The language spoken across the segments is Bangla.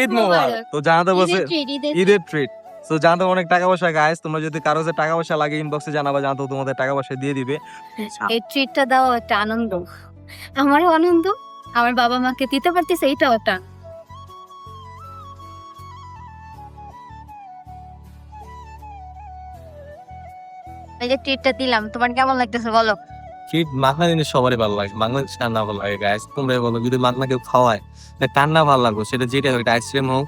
ঈদ মোবারক। তো জানাতে বলছে ঈদের ট্রিট। তো জানাতে অনেক টাকা পয়সা গাইস, তোমরা যদি কারো কাছে টাকা পয়সা লাগে ইনবক্সে জানাবা, জানাতো তোমাদের টাকা পয়সা দিয়ে দিবে। এই ট্রিটটা দাও একটা আনন্দ, আমারও আনন্দ, আমার বাবা মাকে দিতে পারতেছে এইটাও একটা। এই যে ট্রিটটা দিলাম, তোমার কেমন লাগতেছে বলো? ট্রিট মাখনা জিনিস সবারই ভালো লাগে, বাংলাদেশ কার না ভালো লাগে গাইস, তোমরাই বলো। যদি মাখনা কেউ খাওয়ায় কার না ভালো লাগবে, সেটা যেটা হোক, আইসক্রিম হোক।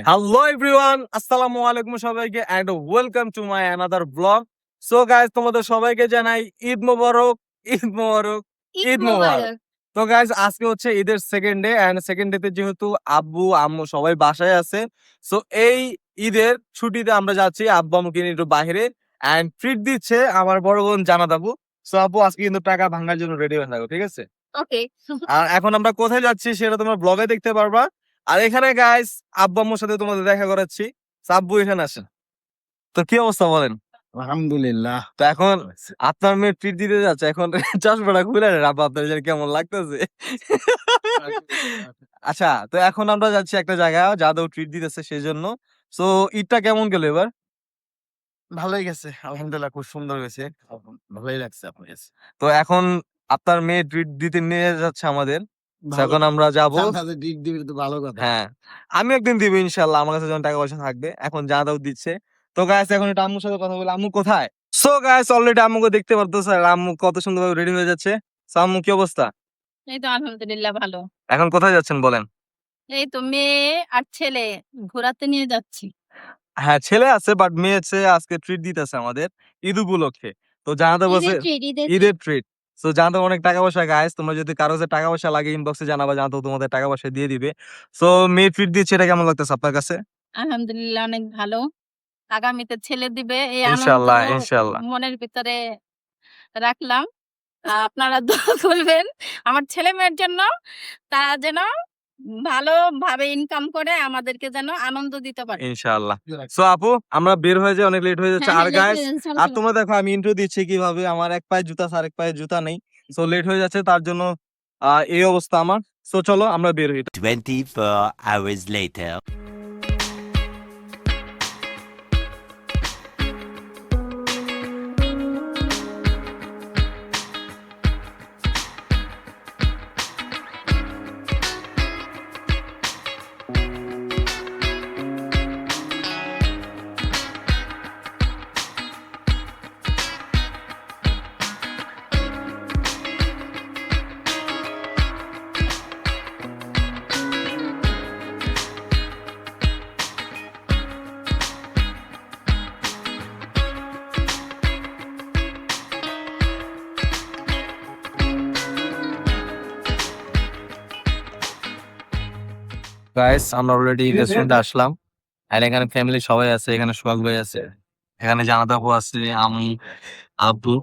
হ্যালো এভরিওয়ান, আসসালামু আলাইকুম সবাইকে and welcome to my another blog. So guys, তোমাদের সবাইকে জানাই ঈদ মোবারক, ঈদ মোবারক, ঈদ মোবারক। তো গাইস, আজকে হচ্ছে ঈদের second day and second day তে যেহেতু আব্বু আম্মু সবাই বাসায় আছে, সো এই ঈদের ছুটিতে আমরা যাচ্ছি আব্বু আম্মুকে নিয়ে একটু বাইরে এন্ড ট্রিট দিচ্ছে আমার বড় বোন জানাত আপু। সো আপু আজকে কিন্তু টাকা ভাঙার জন্য রেডি হয়ে থাকো, ঠিক আছে? ওকে। আর এখন আমরা কোথায় যাচ্ছি সেটা তোমরা ব্লগে দেখতে পারবা। আর এখানে গাইস আব্বু আম্মুর সাথে তোমাদের দেখা করাচ্ছি। সো আব্বু এখানে আসেন। তো কি অবস্থা বলেন? আলহামদুলিল্লাহ। তো এখন আপনার মেয়ে ট্রিট দিতে যাচ্ছে, এখন চশমাটা খুলে নেন আব্বু, আপনার যেন কেমন লাগতেছে। আচ্ছা, তো এখন আমরা যাচ্ছি একটা জায়গায়, যাদব ট্রিট দিতেছে সেই জন্য। সো ঈদটা কেমন গেল এবার? ভালোই গেছে আলহামদুলিল্লাহ, খুব সুন্দর গেছে, ভালোই লাগছে আপনার কাছে। তো এখন আপনার মেয়ে ট্রিট দিতে নিয়ে যাচ্ছে আমাদের। So এখন আমরা যাবো। ডিট দিবি তো ভালো কথা। হ্যাঁ, আমি একদিন দিব ইনশাল্লাহ, আমার কাছে যখন টাকা পয়সা থাকবে। এখন জানাদাও দিচ্ছে। তো গাইস এখন এটা আম্মুর সাথে কথা বলে, আম্মু কোথায়? সো গাইস অলরেডি আম্মুকে দেখতে পারতেছে, আর আম্মু কত সুন্দরভাবে রেডি হয়ে যাচ্ছে। সো আম্মু কি অবস্থা? এই তো আলহামদুলিল্লাহ ভালো। এখন কোথায় যাচ্ছেন বলেন? এই তো মেয়ে আর ছেলে ঘোরাতে নিয়ে যাচ্ছি। হ্যাঁ, ছেলে আছে বাট মেয়ে হচ্ছে আজকে ট্রিট দিতেছে আমাদের ঈদ উপলক্ষে। তো জানাতে বলছে ঈদের ট্রিট। সো জানাতে অনেক টাকা পয়সা গাইস, তোমরা যদি কারো কাছে টাকা পয়সা লাগে ইনবক্সে জানাবা, জানাতো তোমাদের টাকা পয়সা দিয়ে দিবে। সো মেয়ে ট্রিট দিচ্ছে, এটা কেমন লাগতেছে আপনার কাছে? আলহামদুলিল্লাহ অনেক ভালো। আগামীতে ছেলে দিবে এই আনন্দ ইনশাআল্লাহ, ইনশাআল্লাহ। মনের ভিতরে রাখলাম। আপনারা দোয়া করবেন আমার ছেলে মেয়ের জন্য, তারা যেন ভালোভাবে ইনকাম করে আমাদেরকে যেন আনন্দ দিতে পারে। ইনশাআল্লাহ। সো আপু আমরা বের হয়ে যাই, অনেক লেট হয়ে যাচ্ছে। আর গাইস আর তোমরা দেখো আমি ইন্ট্রো দিচ্ছি কিভাবে, আমার এক পায়ে জুতা আছে, আরেক পায়ে জুতা নেই। সো লেট হয়ে যাচ্ছে, তার জন্য এই অবস্থা আমার। সো চলো আমরা বের হই। 24 hours later. গাইস আমরা অলরেডি রেস্টুরেন্টে আসলাম। আর এখানে ফ্যামিলি সবাই আছে, এখানে সোহাগ ভাই আছে, এখানে জানাত আপু আছে, আমি, আব্বু।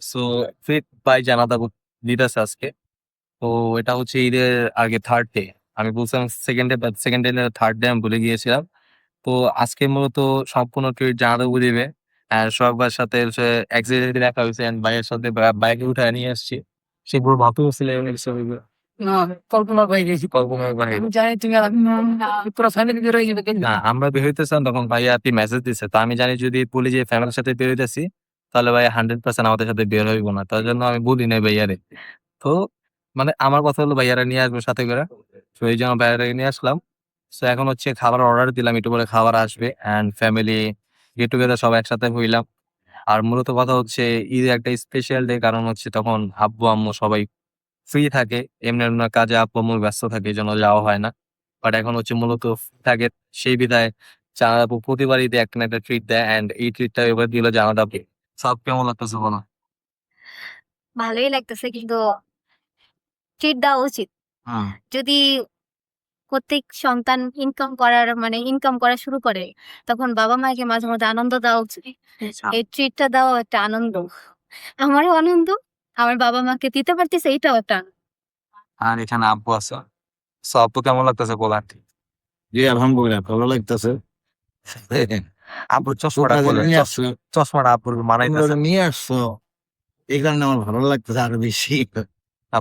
সো ফিট বাই জানাত আপু দিতেছে আজকে। তো এটা হচ্ছে ঈদের আগে থার্ড ডে। আমি বলছিলাম second day, but second day third day আমি ভুলে গিয়েছিলাম। তো আজকে মূলত সম্পূর্ণ ট্রিট জানাত আপু দিবে। আর সোহাগ ভাইয়ের সাথে হচ্ছে এক্সাইটেড দেখা হয়েছে, এন্ড ভাইয়ের সাথে বাইকে উঠে নিয়ে আসছি। সে পুরো ভাতু ছিলেন। কল্পনা পাই গেছি, কল্পনার বাইরে। আমি জানি তুমি পুরো ফ্যামিলি বের হয়ে যাবে। না, আমরা বের হইতেছিলাম তখন ভাইয়া আর কি মেসেজ দিছে। তো আমি জানি যদি বলি যে ফ্যামিলির সাথে বের হইতেছি, তাহলে ভাই 100% আমাদের সাথে বের হইব না। তার জন্য আমি বলি নাই ভাইয়ারে। তো মানে আমার কথা হলো ভাইয়ারা নিয়ে আসবে সাথে করে। তো এই জন্য ভাইয়ারা নিয়ে আসলাম। সো এখন হচ্ছে খাবার অর্ডার দিলাম, একটু পরে খাবার আসবে এন্ড ফ্যামিলি গেট টুগেদার সব একসাথে হইলাম। আর মূলত কথা হচ্ছে ঈদ একটা স্পেশাল ডে, কারণ হচ্ছে তখন আব্বু আম্মু সবাই ফ্রি থাকে। এমনি অন্য কাজে আব্বু আম্মু ব্যস্ত থাকে, এই জন্য যাওয়া হয় না। বাট এখন হচ্ছে মূলত থাকে, সেই বিধায় জানাত আপু প্রতিবার ঈদে একটা না একটা ট্রিট দেয় এন্ড এই ট্রিটটা এবার দিল জানাত আপু। সব কেমন লাগতেছে বলো? ভালোই লাগতেছে, কিন্তু ট্রিট দেওয়া উচিত। যদি প্রত্যেক সন্তান ইনকাম করা শুরু করে, তখন বাবা মাকে মাঝে মাঝে আনন্দ দেওয়া উচিত। এই ট্রিটটা দেওয়া একটা আনন্দ, আমারও আনন্দ, আমার বাবা মাকে দিতে পারতেছে এইটাও একটা। আর এখানে আব্বু আছে। সো আব্বু কেমন লাগতেছে বলো? জি আলহামদুলিল্লাহ ভালো লাগতেছে। আব্বুর চশমাটা খুলে, নিয়ে আসছো, চশমাটা আব্বুর মানাইতেছে। নিয়ে আসছো, এই কারণে আমার ভালো লাগতেছে আরো বেশি।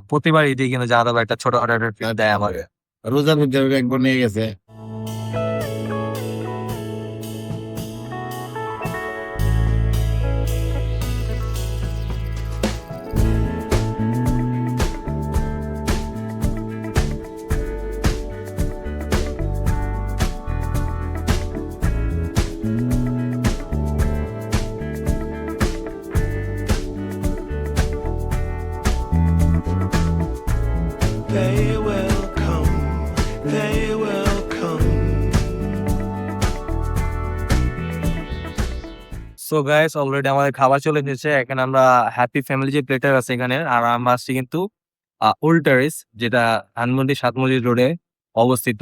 প্রতিবার ঈদে কিন্তু জানাতে একটা ছোটখাটো একটা treat দেয় আমাকে। রোজার মধ্যে একবার নিয়ে গেছে। They will come, they will come. So guys already আমাদের খাবার চলে এসেছে। এখানে আমরা হ্যাপি ফ্যামিলি যে প্লেটার আছে এখানে, আর আমরা আসছি কিন্তু ওল্ড টেরেস, যেটা ধানমন্ডি সাতমন্ডি রোডে অবস্থিত।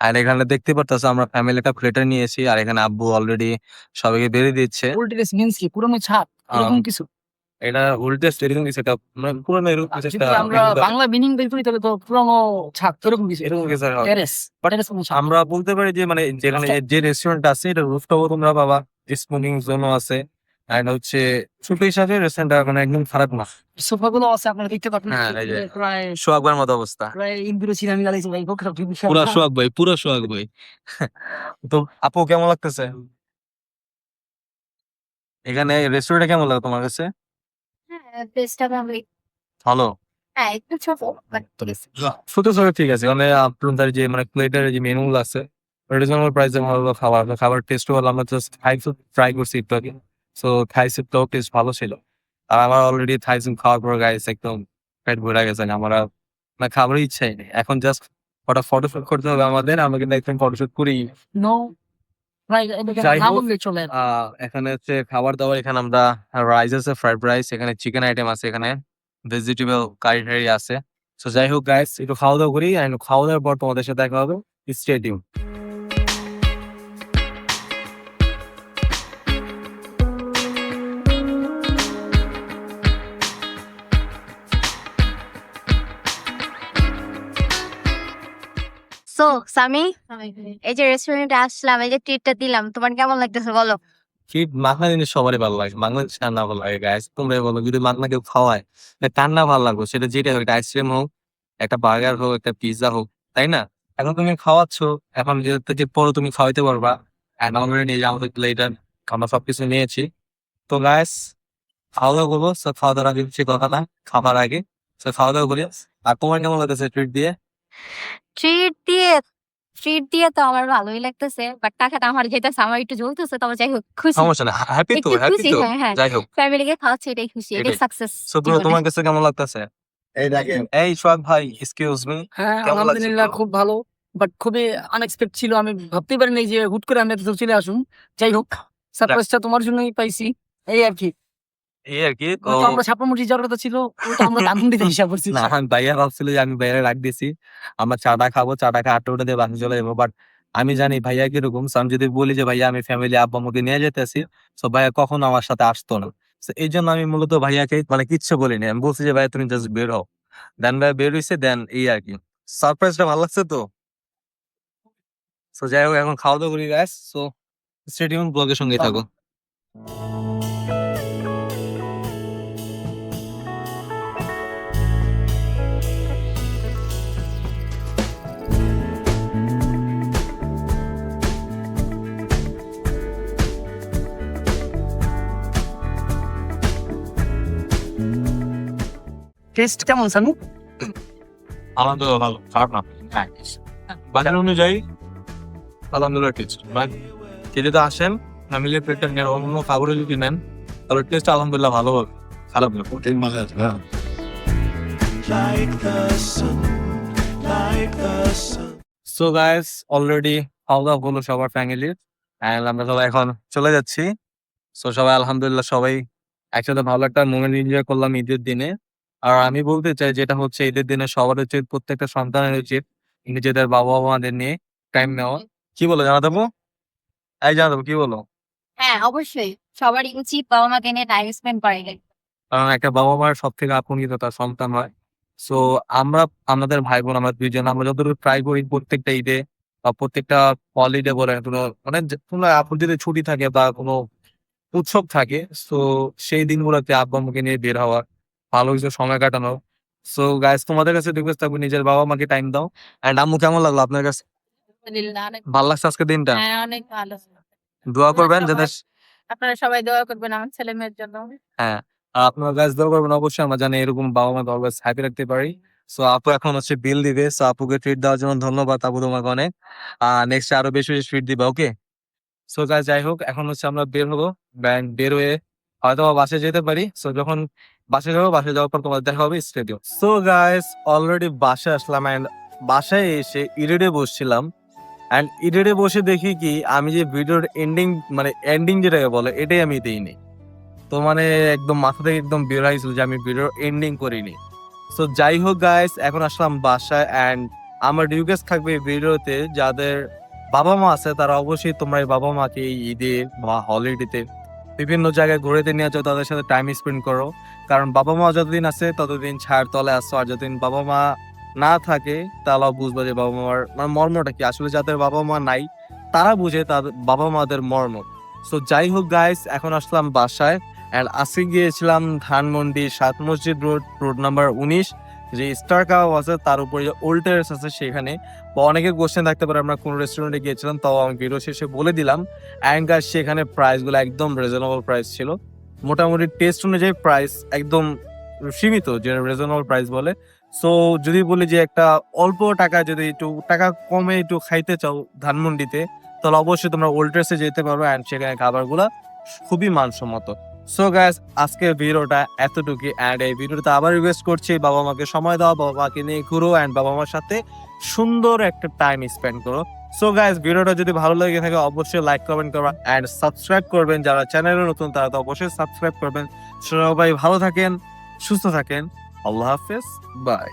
আর এখানে দেখতে পারতেছো আমরা ফ্যামিলি একটা প্লেটার নিয়েছি, আর এখানে আব্বু অলরেডি সবাইকে বেরিয়ে দিচ্ছে। ওল্ড ড্রেস মিন্স কি পুরনো ছাদ এরকম কিছু? এটা ওল্ড টেস্ট এরকম কিছু একটা মানে পুরোনো এরকম কিছু যদি একটা আমরা বাংলা মিনিং বের করি তাহলে তো পুরনো ছাদ এরকম কিছু। এরকম কিছু একটা হবে। টেরেস টেরেস কোনো ছাদ। আমরা বলতে পারি যে মানে যেখানে যে রেস্টুরেন্ট আছে এটা রুফটপও তোমরা পাবা, স্মোকিং জোনও আছে, এন্ড হচ্ছে ছোট হিসাবে রেস্টুরেন্টটা মানে একদম খারাপ না। সোফাগুলো আছে আপনারা দেখতে পাচ্ছেন, হ্যাঁ, এই যে। প্রায় সোহাগবার মতো অবস্থা। প্রায় ইন্দুরে সিনামি গালাইছে ভাই বকরা পুরা সোহাগ ভাই, পুরা সোহাগ ভাই। তো আপু কেমন লাগতেছে এখানে রেস্টুরেন্টে? কেমন লাগে তোমার কাছে? হ্যাঁ, প্লেসটা ভালোই। ভালো। হ্যাঁ, একটু ছোট বাট ঠিক আছে। ছোট ছোট ঠিক আছে, মানে আপনাদের যে মানে প্লেটের যে মেনু গুলো আছে রিজনেবল প্রাইসে ভালো খাবার টেস্ট হলো। আমরা জাস্ট থাই ফুড ট্রাই করছি একটু আগে, সো থাই স্যুপটাও টেস্ট ভালো ছিল। আর আমার অলরেডি থাই স্যুপ খাওয়ার পর গাইস একদম পেট ভরে গেছে, আমার আর না খাবারই ইচ্ছাই নেই। এখন জাস্ট ওটা ফটোশুট করতে হবে আমাদের, আমরা কিন্তু একদম ফটোশুট করি। নো প্রায় যাই না হোক, বললে চলে। এখানে হচ্ছে খাবার দাবার, এখানে আমরা রাইস আছে, ফ্রাইড রাইস, এখানে চিকেন আইটেম আছে, এখানে ভেজিটেবল কারি টারি আছে। সো যাই হোক গাইস, একটু খাওয়া দাওয়া করি, and খাওয়া দাওয়ার পর তোমাদের সাথে দেখা হবে। Stay tune. সো সামি, এই যে রেস্টুরেন্টে আসলাম, এই যে ট্রিটটা দিলাম, তোমার কেমন লাগতেছে বলো? ঠিক মাখনা জিনিস সবারই ভালো লাগে, বাংলাদেশ কার না ভালো লাগে গাইস? তোমরাই বলো, যদি মাখনা কেউ খাওয়ায় কার না ভালো লাগবে? সেটা যেটা হোক, একটা আইসক্রিম হোক, একটা বার্গার হোক, একটা পিৎজা হোক, তাই না? এখন তুমি খাওয়াচ্ছ, এখন যে পরে তুমি খাওয়াইতে পারবা। এন্ড অলরেডি নিয়ে আমাদের প্লেটার আমরা সবকিছু নিয়েছি। তো গাইস খাওয়া দাওয়া করবো। সো খাওয়া দাওয়ার আগে সে কথা না, খাবার আগে। সো খাওয়া দাওয়া করি। আর তোমার কেমন লাগতেছে ট্রিট দিয়ে? ট্রিট দিয়ে ট্রিট দিয়ে তো আমার ভালোই লাগতেছে, বাট টাকাটা আমার যেতেছে, আমার একটু জ্বলতেছে, তবে যাই হোক খুশি। সমস্যা না, হ্যাপি তো, একটু হ্যাপি খুশি, তো। হ্যাঁ হ্যাঁ। যাই হোক, ফ্যামিলিকে খাওয়াচ্ছে, এটাই খুশি, এটাই এটাই। সাকসেস। সো ব্রো তোমার কাছে কেমন লাগতেছে? এই দেখেন এই সোহাগ ভাই, এক্সকিউজ মি, হ্যাঁ কেমন লাগছে আলহামদুলিল্লাহ bro? খুব ভালো, বাট খুবই আনএক্সপেক্ট ছিল। আমি ভাবতেই পারিনি যে হুট করে আমি এত দূর চলে আসুন। যাই হোক সারপ্রাইজটা তোমার জন্যই পাইছি, এই আর কি। এই আর কি। তো তো আমরা ছাপ্পামুটি যাওয়ার কথা ছিল, ওটা আমরা ধানমন্ডিতে হিসাব করছি। না, আমি ভাইয়া ভাবছিল যে আমি ভাইয়া রাখ দিয়েছি, আমরা চাটা খাবো, চাটা খেয়ে আটটা উঠে দিয়ে বাসে চলে যাবো। বাট আমি জানি ভাইয়া কিরকম। So আমি যদি বলি যে ভাইয়া আমি ফ্যামিলি আব্বা আম্মুকে নিয়ে যেতেছি, তো ভাইয়া কখনো আমার সাথে আসতো না। So এই জন্য আমি মূলত ভাইয়াকে মানে কিচ্ছু বলিনি, আমি বলছি যে ভাইয়া তুমি জাস্ট বের হও। দেন ভাইয়া বের হইছে, দেন এই আর কি। সারপ্রাইজটা ভালো লাগছে তো। সো যাই হোক, এখন খাওয়া দাওয়া করি গাইস। সো স্টে টিউন, ব্লগের সঙ্গেই থাকো। টেস্ট কেমন সানু? আলহামদুলিল্লাহ ভালো, খারাপ না। বাজার অনুযায়ী আলহামদুলিল্লাহ টেস্ট। বাট যদি তো আসেন ফ্যামিলি প্লেটার নিয়ে অন্য খাবারে যদি নেন, তাহলে টেস্ট আলহামদুলিল্লাহ ভালো হবে, খারাপ না। হোটেল মাছ, হ্যাঁ। Like the sun, like the sun. So guys already খাওয়া দাওয়া হলো সবার ফ্যামিলির, এন্ড আমরা সবাই এখন চলে যাচ্ছি। সো সবাই আলহামদুলিল্লাহ সবাই একসাথে ভালো একটা মোমেন্ট এনজয় করলাম ঈদের দিনে। আর আমি বলতে চাই যেটা হচ্ছে ঈদের দিনে সবার উচিত, প্রত্যেকটা সন্তানের উচিত নিজেদের বাবা মাদের নিয়ে টাইম নেওয়া। কি বলো জানা দেবো? এই জানা দেবো, কি বলো? হ্যাঁ, অবশ্যই সবারই উচিত বাবা মাকে নিয়ে টাইম স্পেন্ড করে। কারণ একটা বাবা মার সব থেকে আপন কিন্তু তার সন্তান হয়। সো আমরা আমাদের ভাই বোন আমরা দুইজন আমরা যতটুকু ট্রাই করি প্রত্যেকটা ঈদে বা প্রত্যেকটা হলিডে বলেন কোনো মানে কোনো আপুর যদি ছুটি থাকে বা কোনো উৎসব থাকে, সো সেই দিনগুলোতে আব্বা আম্মুকে নিয়ে বের হওয়া, ভালো কিছু সময় কাটানো। সো গাইস তোমাদের কাছে রিকোয়েস্ট থাকবে নিজের বাবা মাকে টাইম দাও। এন্ড আম্মু কেমন লাগলো আপনার কাছে? ভালো লাগছে আজকে দিনটা? হ্যাঁ, অনেক ভালো। দোয়া করবেন যাতে আপনারা সবাই দোয়া করবেন আমার ছেলে মেয়ের জন্য। হ্যাঁ, আপনারা গাইস দোয়া করবেন অবশ্যই আমরা জানি এরকম বাবা মা অলওয়েজ হ্যাপি রাখতে পারি। সো আপু এখন হচ্ছে বিল দিবে। সো আপুকে ট্রিট দেওয়ার জন্য ধন্যবাদ আপু তোমাকে অনেক। নেক্সট আরো বেশি বেশি ট্রিট দিবা, ওকে? সো গাইস যাই হোক এখন হচ্ছে আমরা বের হবো। ব্যাংক বের হয়ে হয়তো বাসায় যেতে পারি। সো যখন বাসায় যাবো, বাসায় যাওয়ার পর তোমাদের দেখা হবে স্টেডিয়াম। সো গাইস অলরেডি বাসায় আসলাম এন্ড বাসায় এসে ইডেটে বসছিলাম। এন্ড ইডেটে বসে দেখি কি আমি যে ভিডিওর এন্ডিং যেটাকে বলে এটাই আমি দিইনি। তো মানে একদম মাথা থেকে একদম বের হয়েছিল যে আমি ভিডিওর এন্ডিং করিনি। সো যাই হোক গাইস এখন আসলাম বাসায় এন্ড আমার রিকোয়েস্ট থাকবে এই ভিডিওতে যাদের বাবা মা আছে তারা অবশ্যই তোমরা এই বাবা মাকে এই ঈদে বা হলিডেতে বিভিন্ন জায়গায় ঘুরেতে নিয়ে যাও, তাদের সাথে টাইম স্পেন্ড করো। কারণ বাবা মা যতদিন আছে ততদিন ছায়ার তলে আসছো, আর যতদিন বাবা মা না থাকে তারাও বুঝবে যে বাবা মার মর্মটা কি। আসলে যাদের বাবা মা নাই তারা বুঝে তাদের বাবা মাদের মর্ম। সো যাই হোক গাইস এখন আসলাম বাসায় এন্ড আজকে গিয়েছিলাম ধানমন্ডি 7 মসজিদ রোড নাম্বার 19 যে স্টার কাবাব আছে তার উপরে যে ওল্ড টেরেস আছে সেখানে। বা অনেকে কোশ্চেন থাকতে পারে আমরা কোন রেস্টুরেন্টে গিয়েছিলাম, তাও আমি ভিডিও শেষে বলে দিলাম। অ্যান্ড গাইস সেখানে প্রাইস গুলো একদম রিজনেবল প্রাইস ছিল। মোটামুটি টেস্ট অনুযায়ী প্রাইস একদম সীমিত, যে রিজনেবল প্রাইস বলে। সো যদি বলি যে একটা অল্প টাকা যদি একটু টাকা কমে একটু খাইতে চাও ধানমন্ডিতে, তাহলে অবশ্যই তোমরা ওল্ড টেরেসে যেতে পারো অ্যান্ড সেখানে খাবারগুলো খুবই মানসম্মত। সো গাইস আজকের ভিডিওটা এতটুকুই এন্ড এই ভিডিওতে আবার রিকোয়েস্ট করছি বাবা মাকে সময় দাও, বাবা মাকে নিয়ে ঘুরো এন্ড বাবা মার সাথে সুন্দর একটা টাইম স্পেন্ড করো। সো গাইস ভিডিওটা যদি ভালো লেগে থাকে অবশ্যই লাইক কমেন্ট করবেন এন্ড সাবস্ক্রাইব করবেন। যারা চ্যানেলে নতুন তারা তো অবশ্যই সাবস্ক্রাইব করবেন। সবাই ভালো থাকেন, সুস্থ থাকেন। আল্লাহ হাফেজ, বাই।